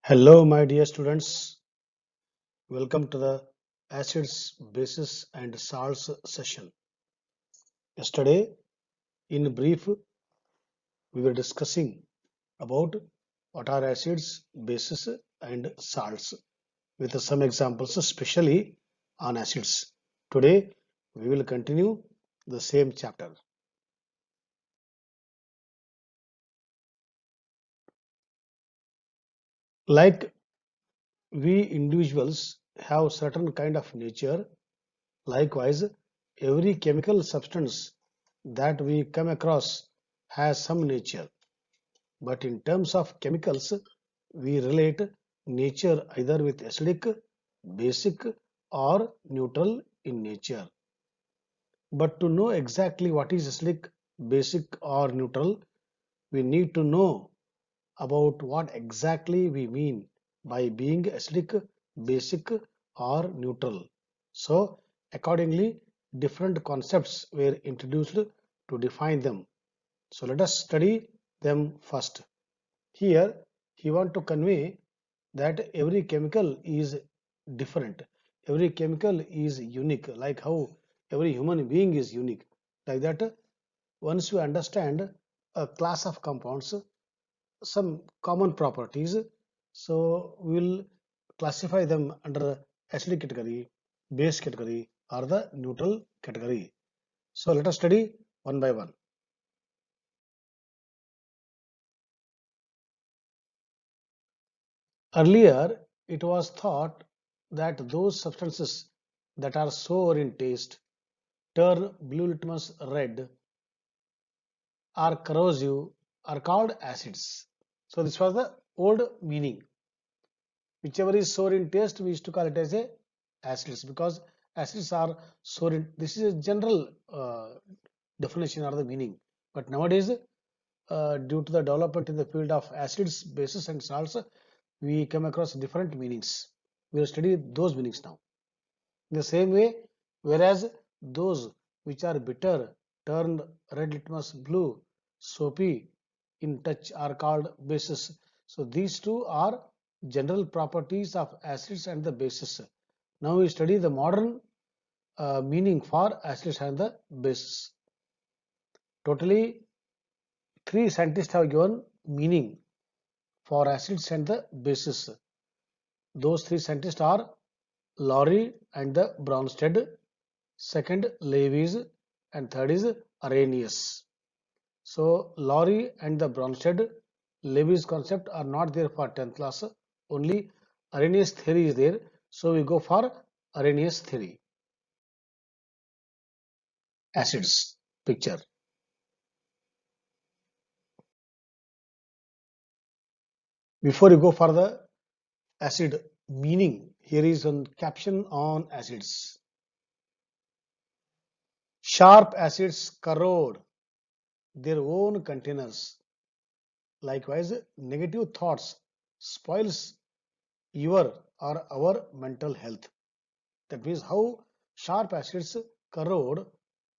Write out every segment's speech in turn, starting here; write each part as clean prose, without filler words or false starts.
Hello, my dear students. Welcome to the acids, bases, and salts session. Yesterday, in brief, we were discussing about what are acids, bases, and salts with some examples, especially on acids. Today, we will continue the same chapter. Like we individuals have certain kind of nature, likewise, every chemical substance that we come across has some nature. But in terms of chemicals, we relate nature either with acidic, basic, or neutral in nature. But to know exactly what is acidic, basic, or neutral, we need to know about what exactly we mean by being acidic, basic, or neutral. So, accordingly, different concepts were introduced to define them. So, let us study them first. Here, he want to convey that every chemical is different. Every chemical is unique, like how every human being is unique. Like that, once you understand a class of compounds, some common properties. So we'll classify them under acidic category, base category, or the neutral category. So let us study one by one. Earlier, it was thought that those substances that are sour in taste, turn blue litmus red, are corrosive, are called acids. So this was the old meaning. Whichever is sour in taste, we used to call it as a acids because acids are sour in. This is a general definition or the meaning. But nowadays, due to the development in the field of acids, bases, and salts, we come across different meanings. We will study those meanings now. In the same way, whereas those which are bitter, turned red litmus blue, soapy in touch are called bases. So these two are general properties of acids and the bases. Now we study the modern meaning for acids and the bases. Totally, three scientists have given meaning for acids and the bases. Those three scientists are Lowry and the Bronsted, second Lewis, and third is Arrhenius. So Lowry and the Bronsted, Lewis concept are not there for 10th class. Only Arrhenius theory is there. So we go for Arrhenius theory. Acids picture. Before you go for the acid meaning, here is one caption on acids. Sharp acids corrode their own containers. Likewise, negative thoughts spoils your or our mental health. That means how sharp acids corrode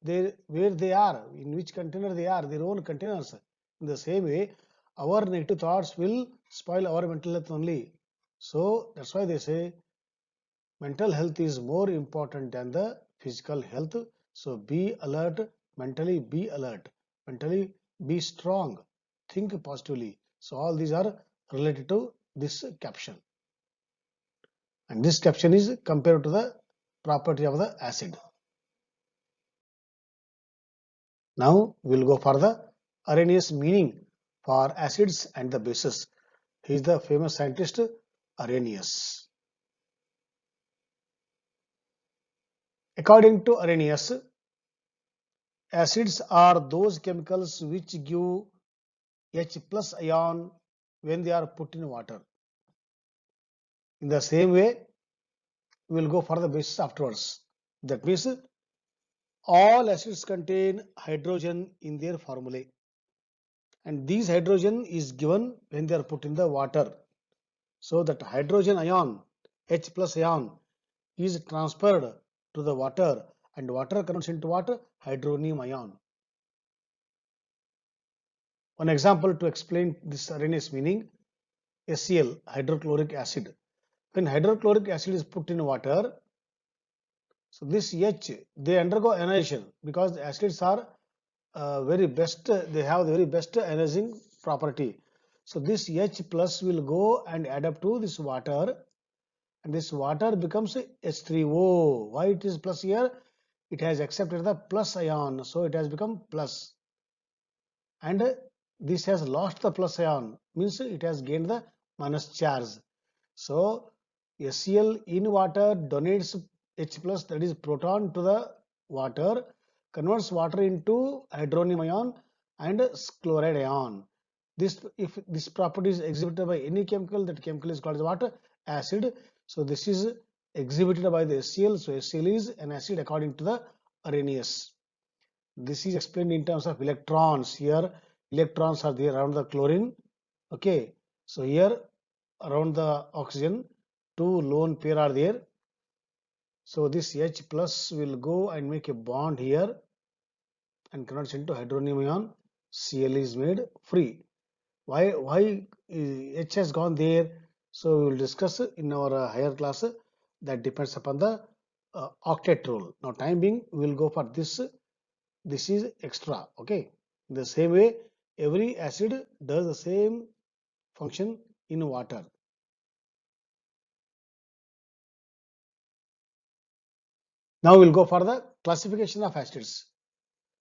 where they are, in which container they are, their own containers. In the same way, our negative thoughts will spoil our mental health only. So that's why they say mental health is more important than the physical health. So be alert, mentally be alert, mentally be strong, think positively. So all these are related to this caption. And this caption is compared to the property of the acid. Now we'll go for the Arrhenius meaning for acids and the bases. He is the famous scientist Arrhenius. According to Arrhenius, acids are those chemicals which give H plus ion when they are put in water. In the same way, we will go for the bases afterwards. That means all acids contain hydrogen in their formulae, and this hydrogen is given when they are put in the water. So that hydrogen ion, H plus ion, is transferred to the water, and water converts into what? Hydronium ion. One example to explain this Arrhenius meaning: HCl, hydrochloric acid. When hydrochloric acid is put in water, so this H, they undergo ionization because the acids are very best, they have the very best ionizing property. So this H plus will go and add up to this water, and this water becomes H3O. Why it is plus here? It has accepted the plus ion, so it has become plus. And this has lost the plus ion, means it has gained the minus charge. So HCl in water donates H plus, that is proton, to the water, converts water into hydronium ion and chloride ion. This, if this property is exhibited by any chemical, that chemical is called as what? Acid. So this is exhibited by the HCl. So HCl is an acid according to the Arrhenius. This is explained in terms of electrons. Here electrons are there around the chlorine. Okay, so here around the oxygen, two lone pair are there. So this H plus will go and make a bond here and converts into hydronium ion. Cl is made free. Why H has gone there? So we will discuss in our higher class. That depends upon the octet rule. Now time being, we will go for this. This is extra. Okay. In the same way, every acid does the same function in water. Now we'll go for the classification of acids.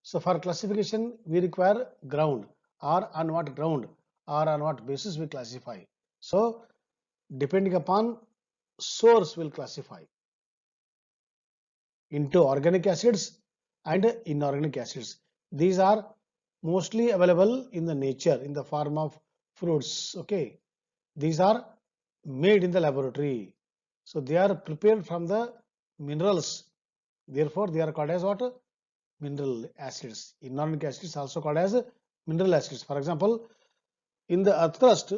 So for classification, we require ground, or on what ground or on what basis we classify. So depending upon source, we'll classify into organic acids and inorganic acids. These are mostly available in the nature in the form of fruits. Okay, these are made in the laboratory. So they are prepared from the minerals. Therefore, they are called as what? Mineral acids. Inorganic acids also called as mineral acids. For example, in the earth crust,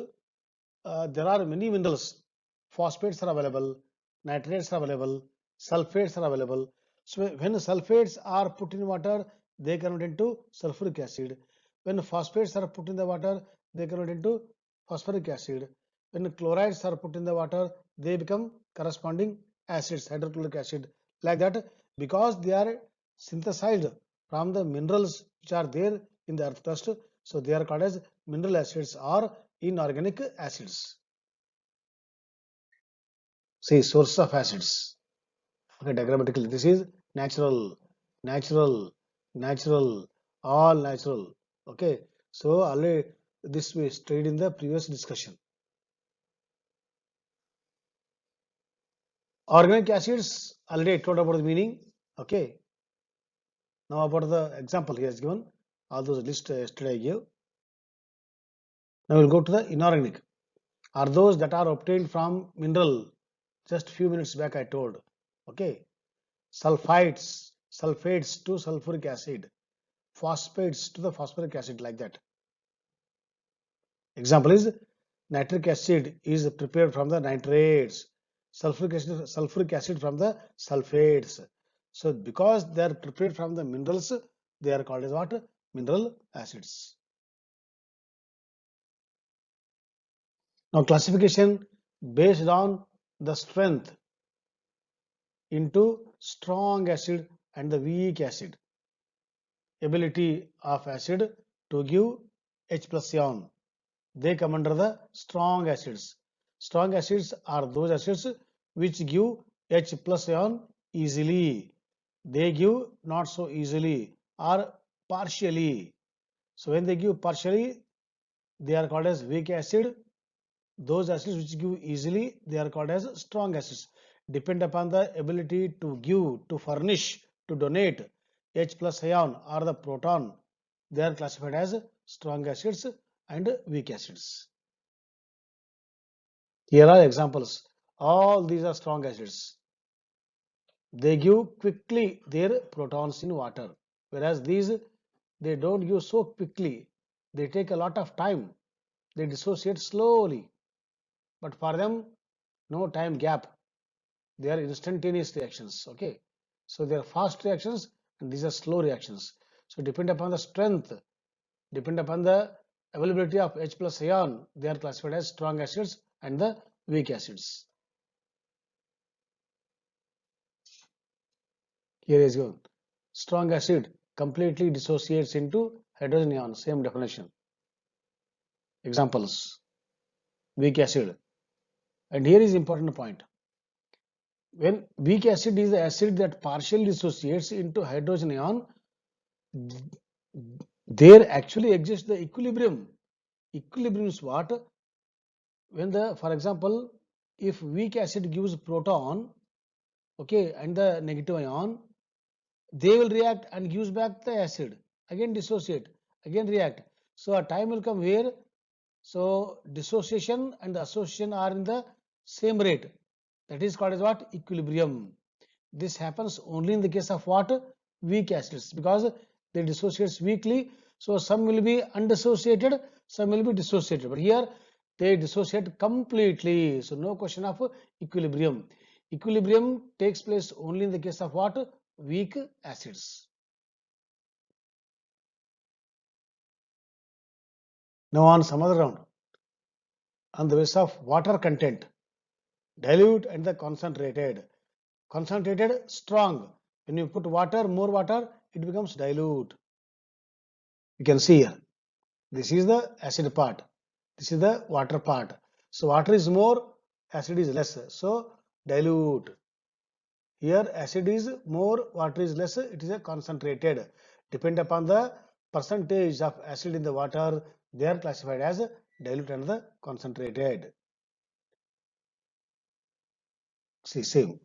there are many minerals. Phosphates are available, nitrates are available, sulfates are available. So when sulfates are put in water, they convert into sulfuric acid. When phosphates are put in the water, they convert into phosphoric acid. When chlorides are put in the water, they become corresponding acids, hydrochloric acid, like that, because they are synthesized from the minerals which are there in the earth crust. So they are called as mineral acids or inorganic acids. See, source of acids. Okay, diagrammatically, this is natural, natural, natural, all natural. Okay, so already this we studied in the previous discussion. Organic acids, already I told about the meaning. Okay, now about the example he has given, all those list yesterday I gave. Now we'll go to the inorganic. Are those that are obtained from mineral. Just few minutes back I told. Okay, sulfides, sulfates to sulfuric acid, phosphates to the phosphoric acid, like that. Example is nitric acid is prepared from the nitrates, sulfuric acid from the sulfates. So because they are prepared from the minerals, they are called as what? Mineral acids. Now classification based on the strength into strong acid and the weak acid. Ability of acid to give H plus ion. They come under the strong acids. Strong acids are those acids which give H plus ion easily. They give not so easily or partially. So when they give partially, they are called as weak acid. Those acids which give easily, they are called as strong acids. Depend upon the ability to give, to furnish, to donate H plus ion or the proton. They are classified as strong acids and weak acids. Here are examples. All these are strong acids. They give quickly their protons in water, whereas these, they don't give so quickly. They take a lot of time. They dissociate slowly. But for them, no time gap. They are instantaneous reactions. Okay, so they are fast reactions and these are slow reactions. So depend upon the strength, depend upon the availability of H plus ion, they are classified as strong acids and the weak acids. Here is one. Strong acid completely dissociates into hydrogen ion, same definition. Examples, weak acid. And here is important point. When weak acid is the acid that partially dissociates into hydrogen ion, there actually exists the equilibrium. Equilibrium is what? When the, for example, if weak acid gives proton, okay, and the negative ion, they will react and gives back the acid, again dissociate, again react. So a time will come where, so dissociation and the association are in the same rate. That is called as what? Equilibrium. This happens only in the case of what? Weak acids, because they dissociate weakly. So some will be undissociated, some will be dissociated. But here they dissociate completely. So no question of equilibrium. Equilibrium takes place only in the case of what? Weak acids. Now on some other round. On the basis of water content, dilute and the concentrated. Concentrated, strong. When you put water, more water, it becomes dilute. You can see here. This is the acid part. This is the water part. So water is more, acid is less. So dilute. Here acid is more, water is less. It is a concentrated. Depend upon the percentage of acid in the water, they are classified as dilute and the concentrated. See, same.